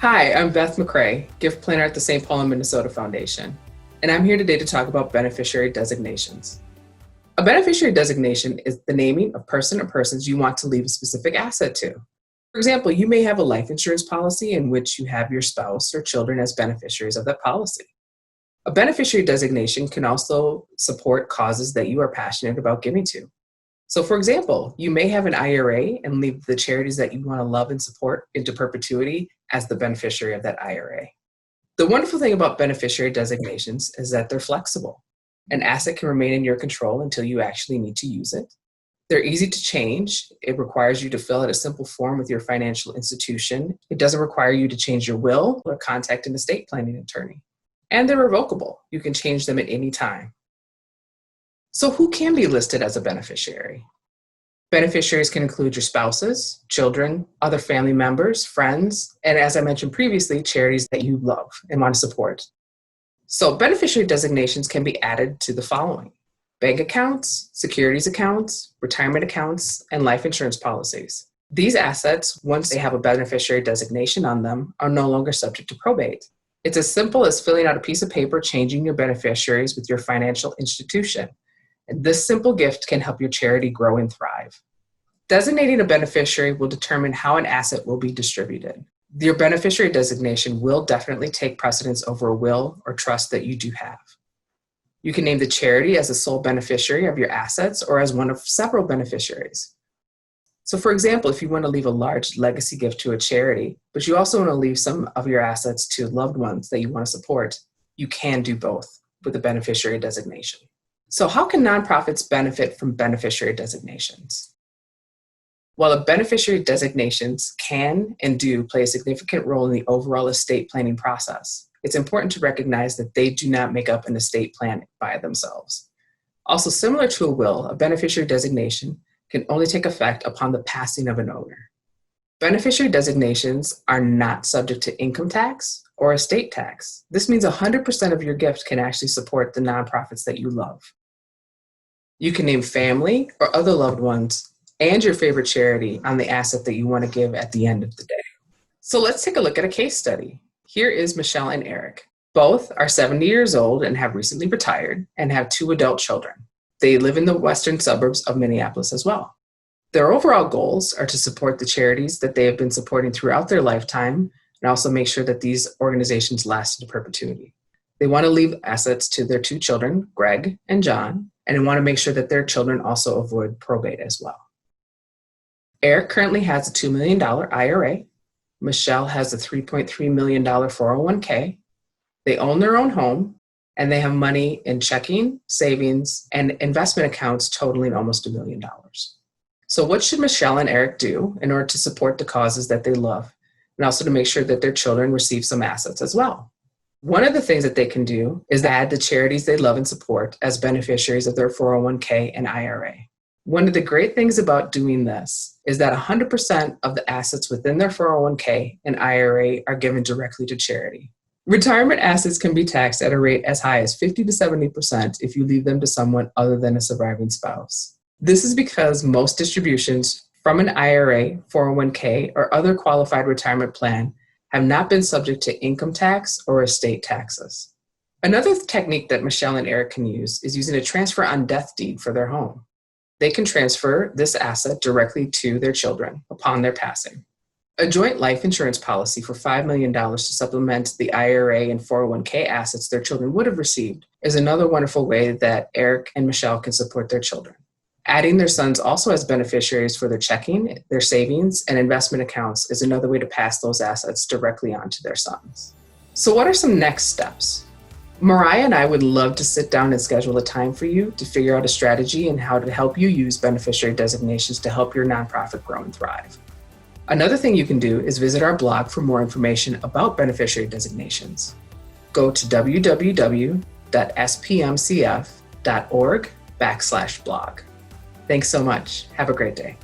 Hi, I'm Beth McCrae, gift planner at the St. Paul and Minnesota Foundation, and I'm here today to talk about beneficiary designations. A beneficiary designation is the naming of person or persons you want to leave a specific asset to. For example, you may have a life insurance policy in which you have your spouse or children as beneficiaries of that policy. A beneficiary designation can also support causes that you are passionate about giving to. So, for example, you may have an IRA and leave the charities that you want to love and support into perpetuity as the beneficiary of that IRA. The wonderful thing about beneficiary designations is that they're flexible. An asset can remain in your control until you actually need to use it. They're easy to change. It requires you to fill out a simple form with your financial institution. It doesn't require you to change your will or contact an estate planning attorney. And they're revocable. You can change them at any time. So who can be listed as a beneficiary? Beneficiaries can include your spouses, children, other family members, friends, and as I mentioned previously, charities that you love and want to support. So beneficiary designations can be added to the following: bank accounts, securities accounts, retirement accounts, and life insurance policies. These assets, once they have a beneficiary designation on them, are no longer subject to probate. It's as simple as filling out a piece of paper, changing your beneficiaries with your financial institution. And this simple gift can help your charity grow and thrive. Designating a beneficiary will determine how an asset will be distributed. Your beneficiary designation will definitely take precedence over a will or trust that you do have. You can name the charity as the sole beneficiary of your assets or as one of several beneficiaries. So for example, if you want to leave a large legacy gift to a charity, but you also want to leave some of your assets to loved ones that you want to support, you can do both with a beneficiary designation. So how can nonprofits benefit from beneficiary designations? While beneficiary designations can and do play a significant role in the overall estate planning process, it's important to recognize that they do not make up an estate plan by themselves. Also, similar to a will, a beneficiary designation can only take effect upon the passing of an owner. Beneficiary designations are not subject to income tax or estate tax. This means 100% of your gift can actually support the nonprofits that you love. You can name family or other loved ones and your favorite charity on the asset that you want to give at the end of the day. So let's take a look at a case study. Here is Michelle and Eric. Both are 70 years old and have recently retired and have 2 adult children. They live in the western suburbs of Minneapolis as well. Their overall goals are to support the charities that they have been supporting throughout their lifetime and also make sure that these organizations last into perpetuity. They want to leave assets to their 2 children, Greg and John, and they want to make sure that their children also avoid probate as well. Eric currently has a $2 million IRA. Michelle has a $3.3 million 401k. They own their own home, and they have money in checking, savings, and investment accounts totaling almost $1 million. So what should Michelle and Eric do in order to support the causes that they love, and also to make sure that their children receive some assets as well? One of the things that they can do is add the charities they love and support as beneficiaries of their 401k and IRA. One of the great things about doing this is that 100% of the assets within their 401k and IRA are given directly to charity. Retirement assets can be taxed at a rate as high as 50 to 70% if you leave them to someone other than a surviving spouse. This is because most distributions from an IRA, 401k, or other qualified retirement plan have not been subject to income tax or estate taxes. Another technique that Michelle and Eric can use is using a transfer on death deed for their home. They can transfer this asset directly to their children upon their passing. A joint life insurance policy for $5 million to supplement the IRA and 401k assets their children would have received is another wonderful way that Eric and Michelle can support their children. Adding their sons also as beneficiaries for their checking, their savings, and investment accounts is another way to pass those assets directly on to their sons. So what are some next steps? Mariah and I would love to sit down and schedule a time for you to figure out a strategy and how to help you use beneficiary designations to help your nonprofit grow and thrive. Another thing you can do is visit our blog for more information about beneficiary designations. Go to www.spmcf.org/blog. Thanks so much. Have a great day.